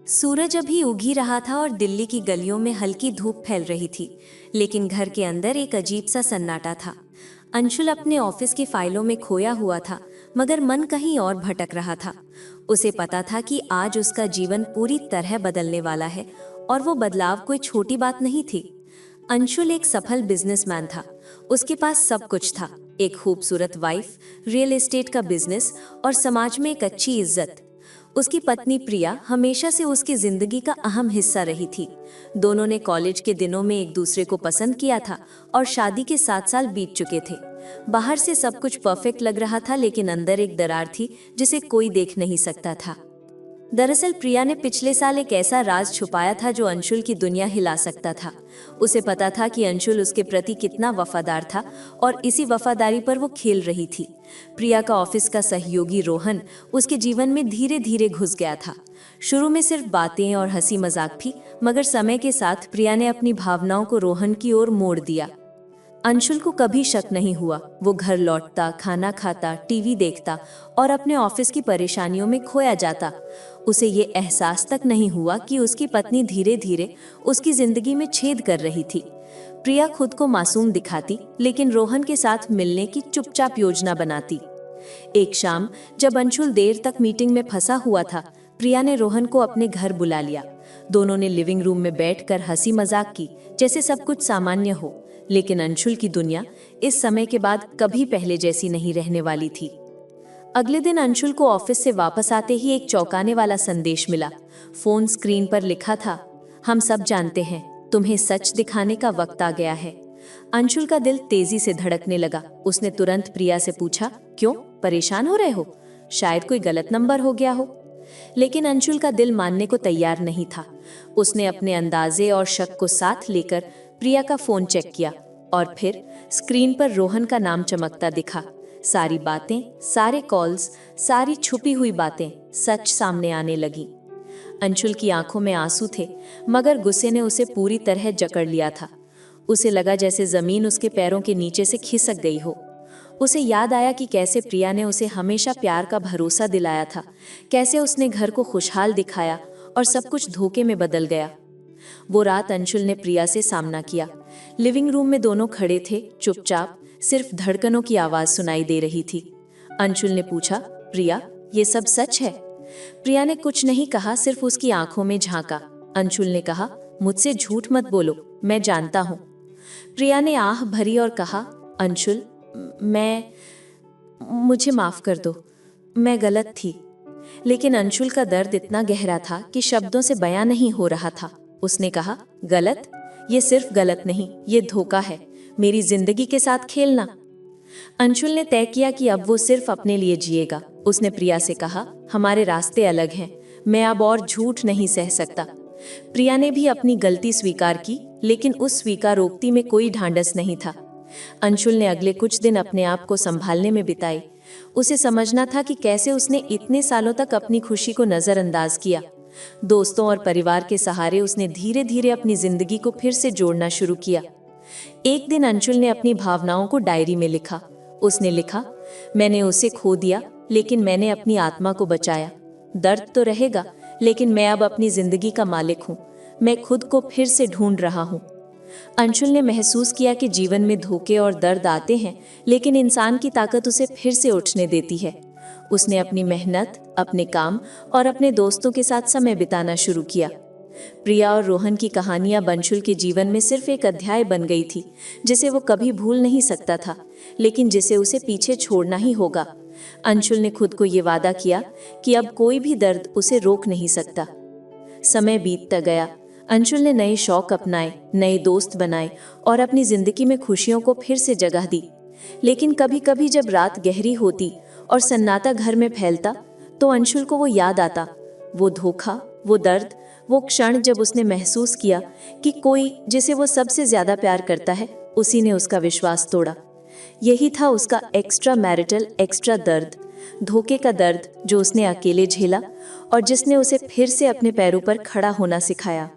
सूरज अभी उग ही रहा था और दिल्ली की गलियों में हल्की धूप फैल रही थी, लेकिन घर के अंदर एक अजीब सा सन्नाटा था। अंशुल अपने ऑफिस की फाइलों में खोया हुआ था, मगर मन कहीं और भटक रहा था। उसे पता था कि आज उसका जीवन पूरी तरह बदलने वाला है, और वो बदलाव कोई छोटी बात नहीं थी। अंशुल एक सफल बिजनेसमैन था। उसके पास सब कुछ था, एक खूबसूरत वाइफ, रियल एस्टेट का बिजनेस और समाज में एक अच्छी इज्जत। उसकी पत्नी प्रिया हमेशा से उसकी जिंदगी का अहम हिस्सा रही थी। दोनों ने कॉलेज के दिनों में एक दूसरे को पसंद किया था और शादी के 7 साल बीत चुके थे। बाहर से सब कुछ परफेक्ट लग रहा था, लेकिन अंदर एक दरार थी जिसे कोई देख नहीं सकता था। दरअसल प्रिया ने पिछले साल एक ऐसा राज छुपाया था जो अंशुल की दुनिया हिला सकता था। उसे पता था कि अंशुल उसके प्रति कितना वफादार था, और इसी वफादारी पर वो खेल रही थी। प्रिया का ऑफिस का सहयोगी रोहन उसके जीवन में धीरे धीरे घुस गया था। शुरू में सिर्फ बातें और हंसी मजाक थी, मगर समय के साथ प्रिया ने अपनी भावनाओं को रोहन की ओर मोड़ दिया। अंशुल को कभी शक नहीं हुआ। वो घर लौटता, खाना खाता, टीवी देखता और अपने ऑफिस की परेशानियों में खोया जाता। उसे ये एहसास तक नहीं हुआ कि उसकी पत्नी धीरे धीरे उसकी जिंदगी में छेद कर रही थी। प्रिया खुद को मासूम दिखाती, लेकिन रोहन के साथ मिलने की चुपचाप योजना बनाती। एक शाम जब अंशुल देर तक मीटिंग में फंसा हुआ था, प्रिया ने रोहन को अपने घर बुला लिया। दोनों ने लिविंग रूम में बैठकर हंसी मजाक की, जैसे सब कुछ सामान्य हो। लेकिन अंशुल की दुनिया इस समय के बाद कभी पहले जैसी नहीं रहने वाली थी। अगले दिन अंशुल को ऑफिस से वापस आते ही एक चौंकाने वाला संदेश मिला। फोन स्क्रीन पर लिखा था, हम सब जानते हैं, तुम्हें सच दिखाने का वक्त आ गया है। अंशुल का दिल तेजी से धड़कने लगा। उसने तुरंत प्रिया से पूछा, क्यों परेशान हो रहे हो? शायद कोई गलत नंबर हो गया हो। लेकिन अंशुल का दिल मानने को तैयार नहीं था। उसने अपने अंदाजे और शक को साथ लेकर प्रिया का फोन चेक किया, और फिर स्क्रीन पर रोहन का नाम चमकता दिखा। सारी बातें, सारे कॉल्स, सारी छुपी हुई बातें सच सामने आने लगी। अंशुल की आंखों में आंसू थे, मगर गुस्से ने उसे पूरी तरह जकड़ लिया था। उसे लगा जैसे जमीन उसके पैरों के नीचे से खिसक गई हो। उसे याद आया कि कैसे प्रिया ने उसे हमेशा प्यार का भरोसा दिलाया था, कैसे उसने घर को खुशहाल दिखाया और सब कुछ धोखे में बदल गया। वो रात अंशुल ने प्रिया से सामना किया। लिविंग रूम में दोनों खड़े थे, चुपचाप, सिर्फ धड़कनों की आवाज सुनाई दे रही थी। अंशुल ने पूछा, प्रिया, ये सब सच है? प्रिया ने कुछ नहीं कहा, सिर्फ उसकी आंखों में झांका। अंशुल ने कहा, मुझसे झूठ मत बोलो, मैं जानता हूँ। प्रिया ने आह भरी और कहा, अंशुल, मुझे माफ कर दो, मैं गलत थी। लेकिन अंशुल का दर्द इतना गहरा था कि शब्दों से बयां नहीं हो रहा था। उसने कहा, गलत? ये सिर्फ गलत नहीं, ये धोखा है, मेरी जिंदगी के साथ खेलना। अंशुल ने तय किया कि अब वो सिर्फ अपने लिए जिएगा। उसने प्रिया से कहा, हमारे रास्ते अलग हैं, मैं अब और झूठ नहीं सह सकता। प्रिया ने भी अपनी गलती स्वीकार की, लेकिन उस स्वीकारोक्ति में कोई ढांढस नहीं था। अंशुल ने अगले कुछ दिन अपने आप को संभालने में बिताए। उसे समझना था कि कैसे उसने इतने सालों तक अपनी खुशी को नजरअंदाज किया। दोस्तों और परिवार के सहारे उसने धीरे धीरे अपनी जिंदगी को फिर से जोड़ना शुरू किया। एक दिन अंशुल ने अपनी भावनाओं को डायरी में लिखा। उसने लिखा, मैंने उसे खो दिया, लेकिन मैंने अपनी आत्मा को बचाया। दर्द तो रहेगा, लेकिन मैं अब अपनी जिंदगी का मालिक हूँ। मैं खुद को फिर से ढूंढ रहा हूँ। अंशुल ने महसूस किया कि जीवन में धोखे और दर्द आते हैं, लेकिन इंसान की ताकत उसे फिर से उठने देती है। उसने अपनी मेहनत, अपने काम और अपने दोस्तों के साथ समय बिताना शुरू किया। प्रिया और रोहन की कहानियां अंशुल के जीवन में सिर्फ एक अध्याय बन गई थी, जिसे वो कभी भूल नहीं सकता था, लेकिन जिसे उसे पीछे छोड़ना ही होगा। अंशुल ने खुद को ये वादा किया कि अब कोई भी दर्द उसे रोक नहीं सकता। समय बीतता गया। अंशुल ने नए शौक अपनाए, नए दोस्त बनाए और अपनी जिंदगी में खुशियों को फिर से जगह दी। लेकिन कभी कभी जब रात गहरी होती और सन्नाटा घर में फैलता, तो अंशुल को वो याद आता, वो धोखा, वो दर्द, वो क्षण जब उसने महसूस किया कि कोई जिसे वो सबसे ज्यादा प्यार करता है, उसी ने उसका विश्वास तोड़ा। यही था उसका एक्स्ट्रा मैरिटल एक्स्ट्रा दर्द, धोखे का दर्द जो उसने अकेले झेला और जिसने उसे फिर से अपने पैरों पर खड़ा होना सिखाया।